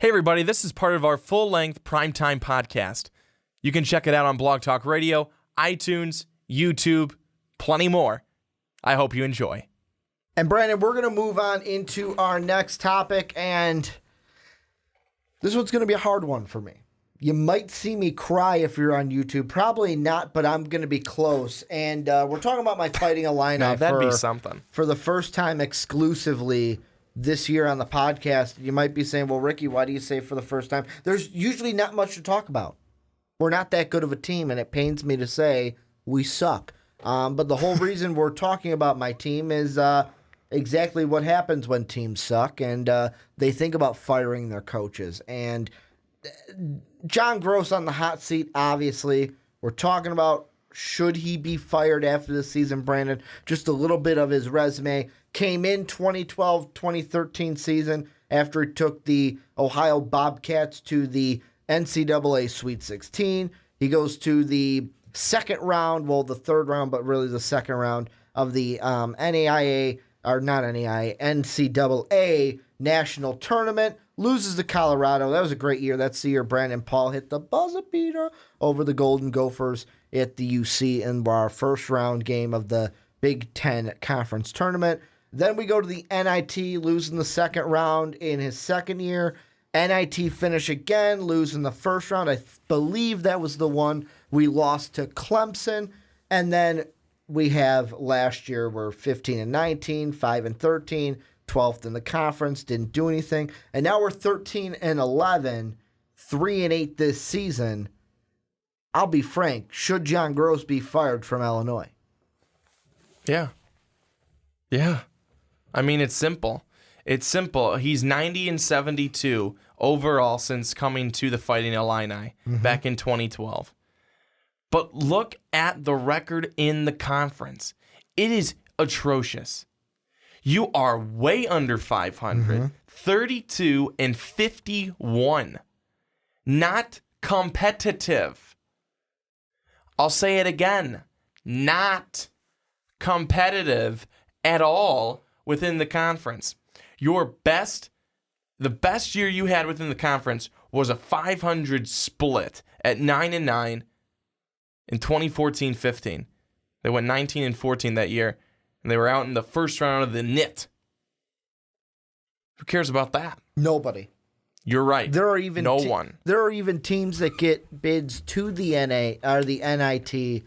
Hey everybody, this is part of our full-length primetime podcast. You can check it out on Blog Talk Radio, iTunes, YouTube, plenty more. I hope you enjoy. And Brandon, we're going to move on into our next topic, and this one's going to be a hard one for me. You might see me cry if you're on YouTube. Probably not, but I'm going to be close. And we're talking about my Fighting Illini Now, that'd be something. For the first time exclusively this year on the podcast. You might be saying, well, Ricky, why do you say for the first time? There's usually not much to talk about. We're not that good of a team, and it pains me to say we suck. But the whole reason we're talking about my team is exactly what happens when teams suck, and they think about firing their coaches. And John Groce on the hot seat, obviously. We're talking about should he be fired after this season, Brandon. Just a little bit of his resume. Came in 2012-2013 season after he took the Ohio Bobcats to the NCAA Sweet 16. He goes to the second round, well, the third round, but really the second round of the NCAA National Tournament. Loses to Colorado. That was a great year. That's the year Brandon Paul hit the buzzer beater over the Golden Gophers at the UC in our first round game of the Big Ten Conference Tournament. Then we go to the NIT, losing the second round in his second year. NIT finish again, losing the first round. I believe that was the one we lost to Clemson. And then we have last year, we're 15-19, 5-13, 12th in the conference, didn't do anything. And now we're 13-11, 3-8 this season. I'll be frank, should John Groce be fired from Illinois? Yeah. I mean, it's simple. He's 90-72 overall since coming to the Fighting Illini back in 2012. But look at the record in the conference. It is atrocious. You are way under 500, 32-51. Not competitive. I'll say it again. Not competitive at all within the conference. The best year you had within the conference was a 500 split at 9-9 in 2014-15. They went 19-14 that year, and they were out in the first round of the NIT. Who cares about that? Nobody. You're right. There are even no one. There are even teams that get bids to the the NIT,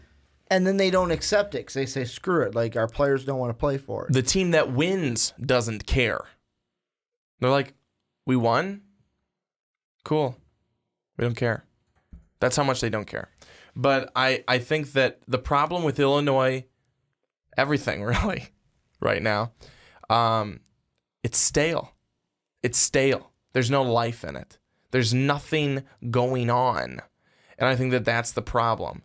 and then they don't accept it because they say, screw it, like our players don't want to play for it. The team that wins doesn't care. They're like, we won? Cool. We don't care. That's how much they don't care. But I think that the problem with Illinois, everything really, right now, it's stale. It's stale. There's no life in it. There's nothing going on. And I think that that's the problem.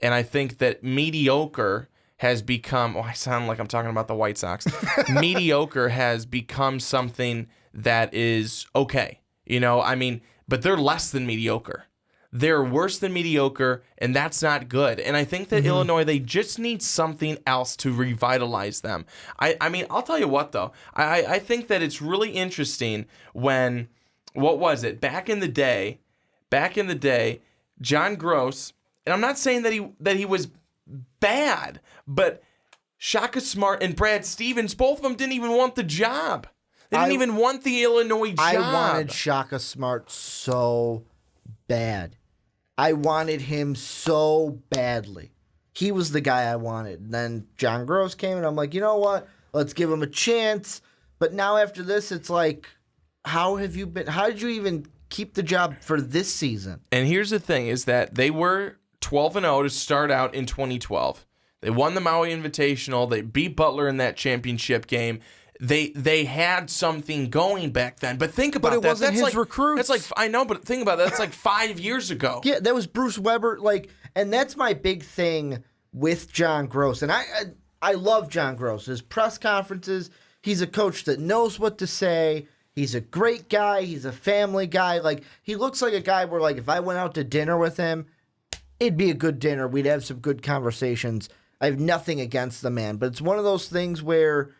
And I think that mediocre has become, I sound like I'm talking about the White Sox. Mediocre has become something that is okay. But they're less than mediocre. They're worse than mediocre, and that's not good. And I think that Illinois, they just need something else to revitalize them. I'll tell you what, though. I think that it's really interesting when, what was it? Back in the day, John Groce, and I'm not saying that he was bad, but Shaka Smart and Brad Stevens, both of them didn't even want the job. They didn't even want the Illinois job. I wanted Shaka Smart so bad. I wanted him so badly. He was the guy I wanted. And then John Groce came, and I'm like, you know what? Let's give him a chance. But now after this, it's like, how did you even keep the job for this season? And here's the thing, is that they were 12-0 to start out in 2012. They won the Maui Invitational. They beat Butler in that championship game. They had something going back then. But think about that. But it wasn't his recruits. That's like, I know, but think about that. That's like 5 years ago. Yeah, that was Bruce Weber. And that's my big thing with John Groce. And I love John Groce. His press conferences, he's a coach that knows what to say. He's a great guy. He's a family guy. He looks like a guy where, if I went out to dinner with him, it'd be a good dinner. We'd have some good conversations. I have nothing against the man. But it's one of those things where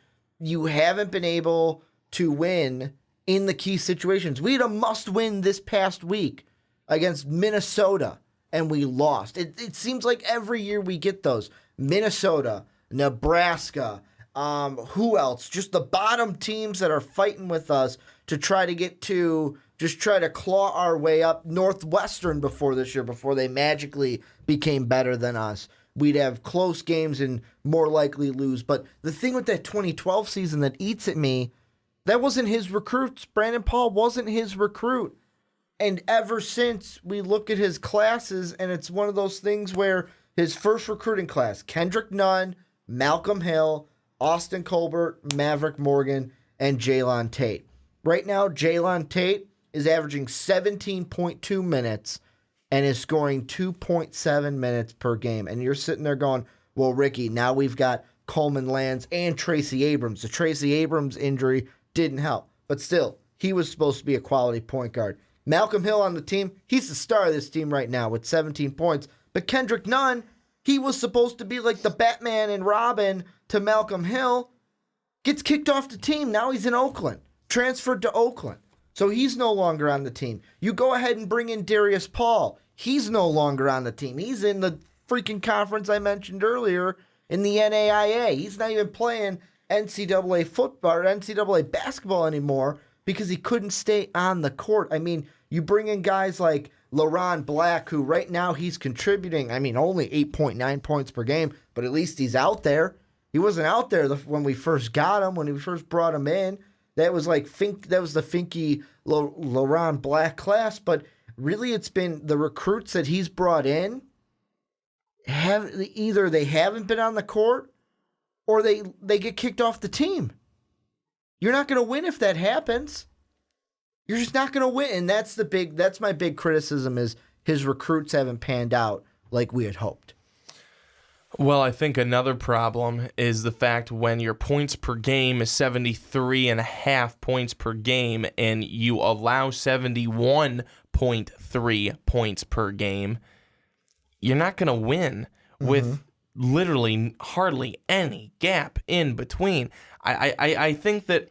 you haven't been able to win in the key situations. We had a must-win this past week against Minnesota, and we lost. It seems like every year we get those. Minnesota, Nebraska, who else? Just the bottom teams that are fighting with us to try to get to, just try to claw our way up. Northwestern before this year, before they magically became better than us. We'd have close games and more likely lose. But the thing with that 2012 season that eats at me, that wasn't his recruits. Brandon Paul wasn't his recruit. And ever since, we look at his classes, and it's one of those things where his first recruiting class, Kendrick Nunn, Malcolm Hill, Austin Colbert, Maverick Morgan, and Jaylon Tate. Right now, Jaylon Tate is averaging 17.2 minutes and is scoring 2.7 minutes per game. And you're sitting there going, well, Ricky, now we've got Coleman Lands and Tracy Abrams. The Tracy Abrams injury didn't help. But still, he was supposed to be a quality point guard. Malcolm Hill on the team, he's the star of this team right now with 17 points. But Kendrick Nunn, he was supposed to be like the Batman and Robin to Malcolm Hill. Gets kicked off the team. Now he's in Oakland. Transferred to Oakland. So he's no longer on the team. You go ahead and bring in Darius Paul. He's no longer on the team. He's in the freaking conference I mentioned earlier in the NAIA. He's not even playing NCAA football or NCAA basketball anymore because he couldn't stay on the court. I mean, you bring in guys like LaRon Black, who right now he's contributing, only 8.9 points per game, but at least he's out there. He wasn't out there when we first got him, when we first brought him in. That was the Finke LaRon Black class, but really it's been the recruits that he's brought in either they haven't been on the court or they get kicked off the team. You're not going to win if that happens. You're just not going to win, and that's my big criticism is his recruits haven't panned out like we had hoped. Well, I think another problem is the fact when your points per game is 73.5 points per game and you allow 71.3 points per game, you're not going to win with literally hardly any gap in between. I think that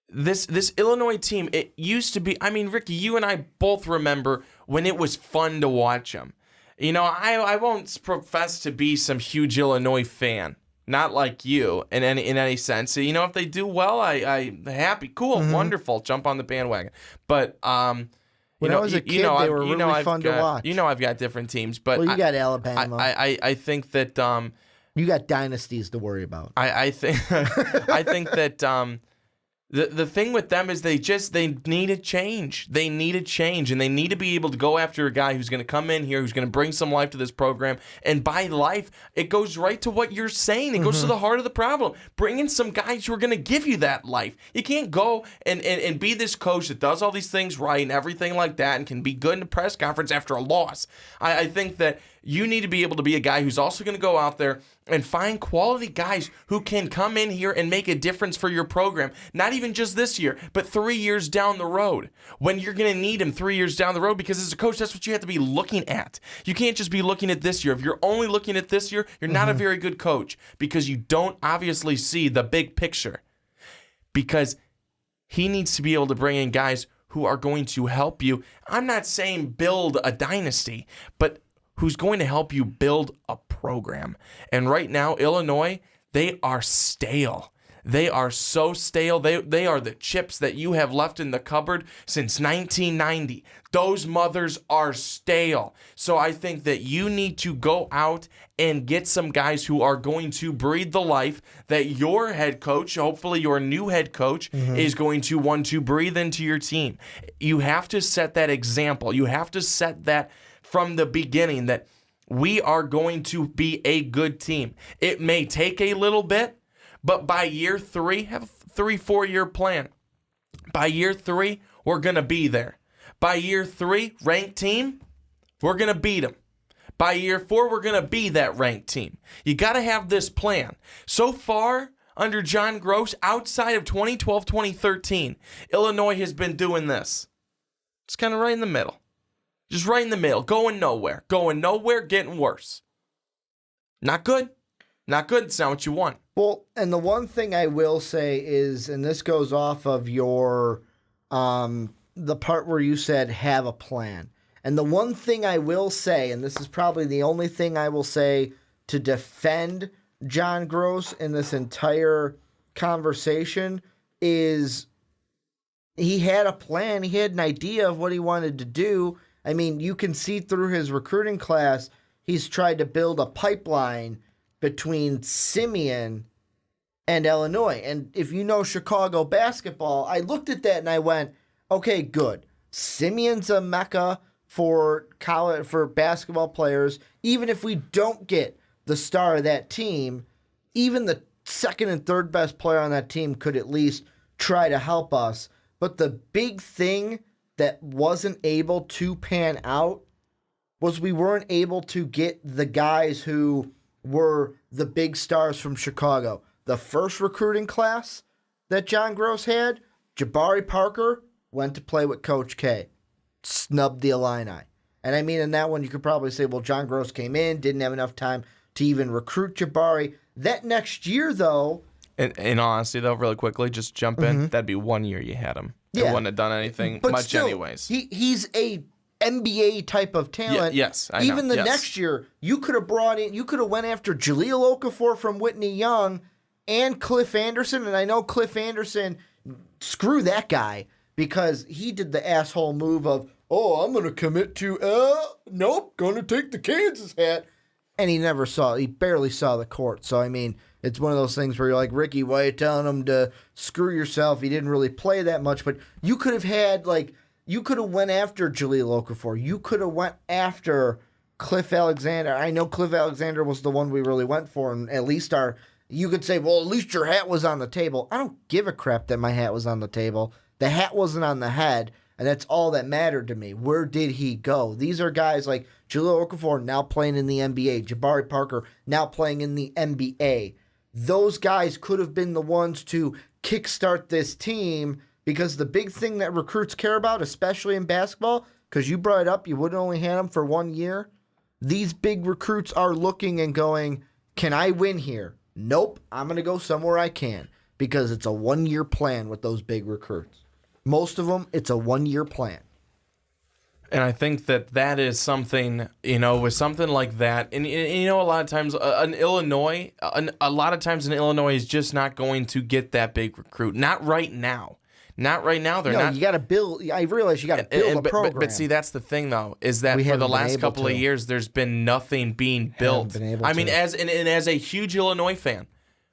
this Illinois team, it used to be, Ricky, you and I both remember when it was fun to watch them. I won't profess to be some huge Illinois fan, not like you in any sense. If they do well, I'm happy, cool, wonderful, jump on the bandwagon. But when I was a kid, they were really fun to watch. I've got different teams, but you got Alabama. I think that you got dynasties to worry about. I think that. The thing with them is they need a change. They need a change, and they need to be able to go after a guy who's going to come in here, who's going to bring some life to this program. And by life, it goes right to what you're saying. It goes to the heart of the problem. Bring in some guys who are going to give you that life. You can't go and be this coach that does all these things right and everything like that and can be good in a press conference after a loss. I think that you need to be able to be a guy who's also going to go out there and find quality guys who can come in here and make a difference for your program. Not even just this year, but 3 years down the road. When you're going to need him 3 years down the road, because as a coach, that's what you have to be looking at. You can't just be looking at this year. If you're only looking at this year, you're not a very good coach because you don't obviously see the big picture. Because he needs to be able to bring in guys who are going to help you. I'm not saying build a dynasty, but who's going to help you build a program. And right now, Illinois, they are stale. They are so stale. They are the chips that you have left in the cupboard since 1990. Those mothers are stale. So I think that you need to go out and get some guys who are going to breathe the life that your head coach, hopefully your new head coach, is going to want to breathe into your team. You have to set that example. You have to set that from the beginning that we are going to be a good team. It may take a little bit, but by year 3, have a 3-4 year plan. By year 3, we're going to be there. By year 3, ranked team, we're going to beat them. By year 4, we're going to be that ranked team. You got to have this plan. So far, under John Groce, outside of 2012, 2013, Illinois has been doing this. It's kind of right in the middle. Just right in the middle, going nowhere, getting worse. Not good. Not good. It's not what you want. Well, and the one thing I will say is, and this goes off of your the part where you said have a plan. And the one thing I will say, and this is probably the only thing I will say to defend John Groce in this entire conversation, is he had a plan. He had an idea of what he wanted to do. I mean, you can see through his recruiting class, he's tried to build a pipeline between Simeon and Illinois. And if you know Chicago basketball, I looked at that and I went, okay, good. Simeon's a mecca for college, for basketball players. Even if we don't get the star of that team, even the second and third best player on that team could at least try to help us. But the big thing that wasn't able to pan out was we weren't able to get the guys who were the big stars from Chicago. The first recruiting class that John Groce had, Jabari Parker went to play with Coach K. Snubbed the Illini. And I mean, in that one, you could probably say, well, John Groce came in, didn't have enough time to even recruit Jabari. That next year, though... In all honesty, though, really quickly, just jump in. That'd be 1 year you had him. Yeah. It wouldn't have done anything but much still, anyways. He's a NBA type of talent. Yes, I Even know. the next year, you could have went after Jahlil Okafor from Whitney Young and Cliff Anderson. And I know Cliff Anderson, screw that guy, because he did the asshole move of, oh, I'm going to commit to, nope, going to take the Kansas hat. And he barely saw the court. So, I mean, it's one of those things where you're like, Ricky, why are you telling him to screw yourself? He didn't really play that much. But you could have went after Jahlil Okafor. You could have went after Cliff Alexander. I know Cliff Alexander was the one we really went for. And at least you could say, well, at least your hat was on the table. I don't give a crap that my hat was on the table. The hat wasn't on the head. And that's all that mattered to me. Where did he go? These are guys like Jahlil Okafor now playing in the NBA. Jabari Parker now playing in the NBA. Those guys could have been the ones to kickstart this team, because the big thing that recruits care about, especially in basketball, because you brought it up, you wouldn't only have them for 1 year. These big recruits are looking and going, can I win here? Nope, I'm going to go somewhere I can, because it's a 1 year plan with those big recruits. Most of them, it's a 1 year plan. And I think that is something, with something like that. And a lot of times an Illinois is just not going to get that big recruit. Not right now. Not right now. They're not. You got to build. I realize you got to build a program. But see, that's the thing, though, is that for the last couple of years, there's been nothing being built. I mean, as a huge Illinois fan,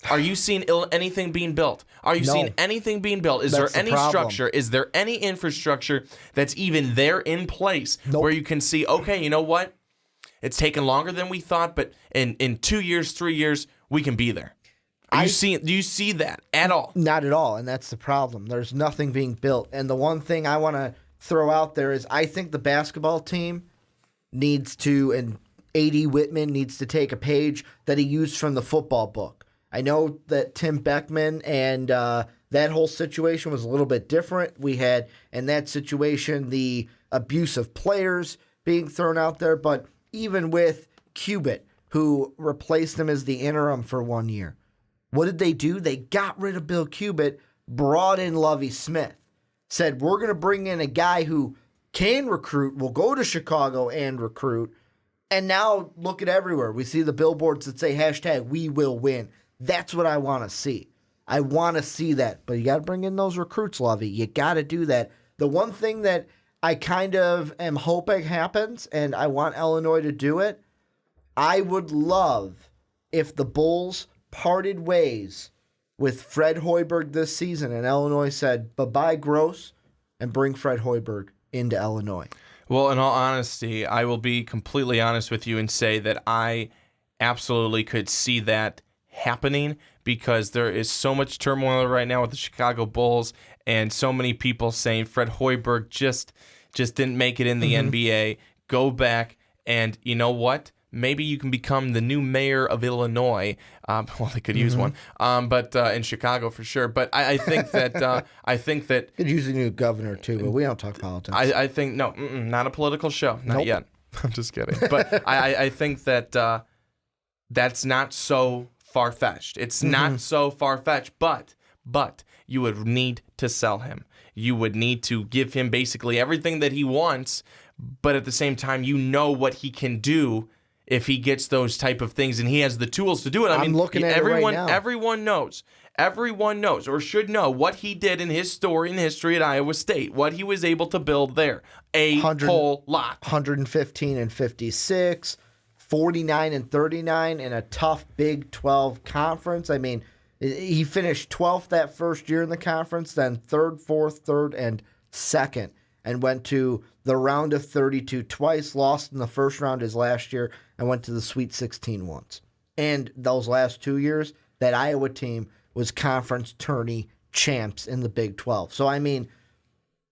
are you seeing anything being built? Are you seeing anything being built? Is there any structure? Is there any infrastructure that's even there in place where you can see, okay, you know what? It's taken longer than we thought, but in 2 years, 3 years, we can be there. Do you see that at all? Not at all, and that's the problem. There's nothing being built. And the one thing I want to throw out there is I think the basketball team needs to, and A.D. Widmer needs to take a page that he used from the football book. I know that Tim Beckman and that whole situation was a little bit different. We had, in that situation, the abuse of players being thrown out there. But even with Cubitt, who replaced him as the interim for 1 year, what did they do? They got rid of Bill Cubitt, brought in Lovie Smith, said, we're going to bring in a guy who can recruit, will go to Chicago and recruit. And now look at everywhere. We see the billboards that say hashtag we will win. That's what I want to see. I want to see that. But you got to bring in those recruits, Lovey. You got to do that. The one thing that I kind of am hoping happens, and I want Illinois to do it, I would love if the Bulls parted ways with Fred Hoiberg this season and Illinois said, bye-bye, Groce, and bring Fred Hoiberg into Illinois. Well, in all honesty, I will be completely honest with you and say that I absolutely could see that happening, because there is so much turmoil right now with the Chicago Bulls and so many people saying Fred Hoiberg just didn't make it in the NBA. Go back, and you know what? Maybe you can become the new mayor of Illinois. Well, they could use one, but in Chicago for sure. But I think that could use a new governor too. But we don't talk politics. I think not a political show, not yet. I'm just kidding. But I think that that's not so far-fetched. It's not so far-fetched, but you would need to sell him. You would need to give him basically everything that he wants, but at the same time, you know what he can do if he gets those type of things, and he has the tools to do it. I mean, looking at everyone, it right now. Everyone knows or should know what he did in his story and history at Iowa State, what he was able to build there. A whole lot. 115 and 56, 49 and 39 in a tough Big 12 conference. I mean, he finished 12th that first year in the conference, then 3rd, 4th, 3rd, and 2nd, and went to the round of 32 twice, lost in the first round his last year, and went to the Sweet 16 once. And those last 2 years, that Iowa team was conference tourney champs in the Big 12. So, I mean,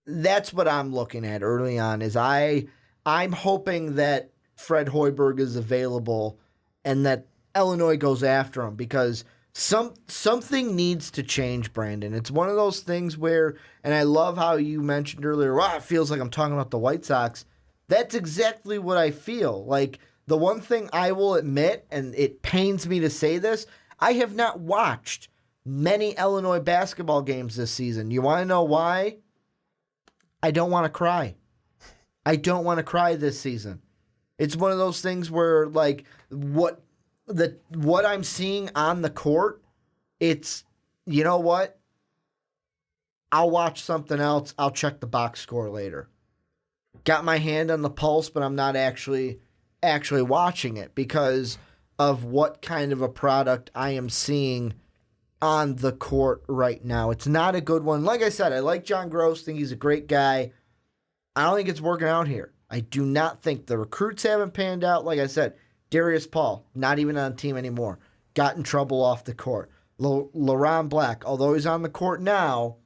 that's what I'm looking at early on is I'm hoping that Fred Hoiberg is available and that Illinois goes after him because something needs to change, Brandon. It's one of those things where, and I love how you mentioned earlier, wow, it feels like I'm talking about the White Sox. That's exactly what I feel. Like, the one thing I will admit, and it pains me to say this, I have not watched many Illinois basketball games this season. You want to know why? I don't want to cry. I don't want to cry this season. It's one of those things where, like, what I'm seeing on the court, it's, you know what? I'll watch something else. I'll check the box score later. Got my hand on the pulse, but I'm not actually watching it because of what kind of a product I am seeing on the court right now. It's not a good one. Like I said, I like John Groce. Think he's a great guy. I don't think it's working out here. I do not think the recruits haven't panned out. Like I said, Darius Paul, not even on the team anymore. Got in trouble off the court. LaRon Black, although he's on the court now,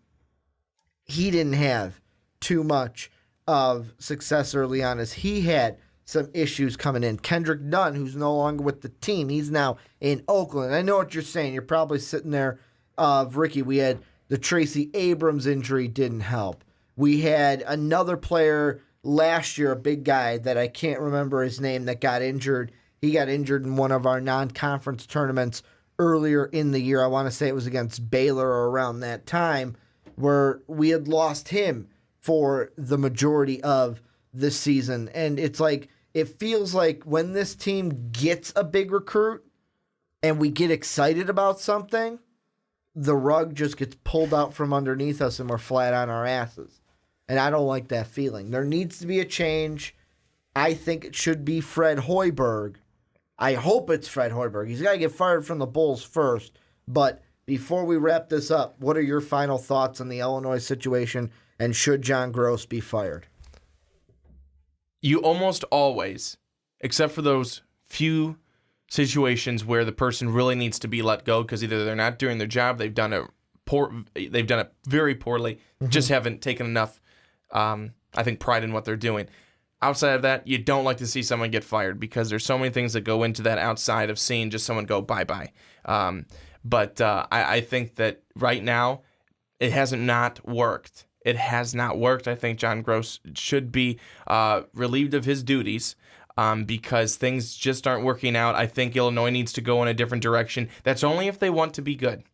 he didn't have too much of success early on as he had some issues coming in. Kendrick Nunn, who's no longer with the team, he's now in Oakland. I know what you're saying. You're probably sitting there, Ricky, we had the Tracy Abrams injury didn't help. We had another player last year, a big guy that I can't remember his name, that got injured. He got injured in one of our non-conference tournaments earlier in the year. I want to say it was against Baylor or around that time, where we had lost him for the majority of the season. And it's like, it feels like when this team gets a big recruit and we get excited about something, the rug just gets pulled out from underneath us and we're flat on our asses. And I don't like that feeling. There needs to be a change. I think it should be Fred Hoiberg. I hope it's Fred Hoiberg. He's got to get fired from the Bulls first. But before we wrap this up, what are your final thoughts on the Illinois situation, and should John Groce be fired? You almost always, except for those few situations where the person really needs to be let go because either they're not doing their job, they've done it very poorly, just haven't taken enough, I think, pride in what they're doing. Outside of that, you don't like to see someone get fired because there's so many things that go into that outside of seeing just someone go bye-bye. But I think that right now, it hasn't not worked. It has not worked. I think John Groce should be relieved of his duties because things just aren't working out. I think Illinois needs to go in a different direction. That's only if they want to be good.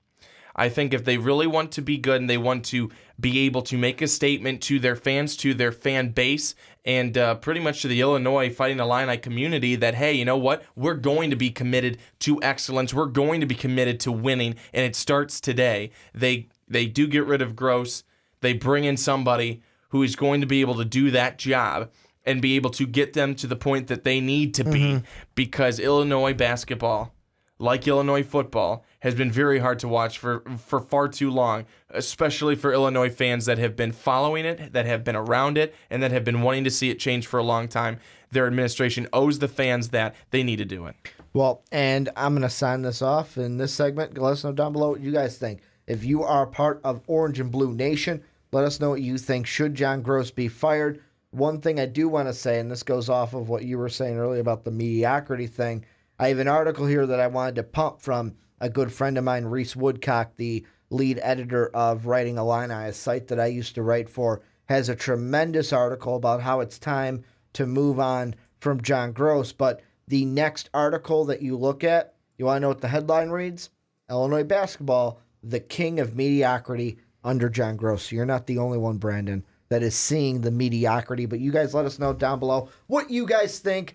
I think if they really want to be good and they want to be able to make a statement to their fans, to their fan base, and pretty much to the Illinois Fighting Illini community that, hey, you know what? We're going to be committed to excellence. We're going to be committed to winning, and it starts today. They do get rid of Groce. They bring in somebody who is going to be able to do that job and be able to get them to the point that they need to be because Illinois basketball, like Illinois football, has been very hard to watch for far too long, especially for Illinois fans that have been following it, that have been around it, and that have been wanting to see it change for a long time. Their administration owes the fans that they need to do it. Well, and I'm going to sign this off in this segment. Let us know down below what you guys think. If you are a part of Orange and Blue Nation, let us know what you think. Should John Groce be fired? One thing I do want to say, and this goes off of what you were saying earlier about the mediocrity thing, I have an article here that I wanted to pump from a good friend of mine, Reese Woodcock, the lead editor of Writing Illini, a site that I used to write for, has a tremendous article about how it's time to move on from John Groce. But the next article that you look at, you want to know what the headline reads? Illinois basketball, the king of mediocrity, under John Groce. You're not the only one, Brandon, that is seeing the mediocrity. But you guys let us know down below what you guys think.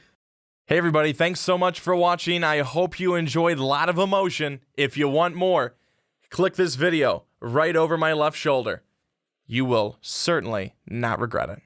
Hey, everybody. Thanks so much for watching. I hope you enjoyed a lot of emotion. If you want more, click this video right over my left shoulder. You will certainly not regret it.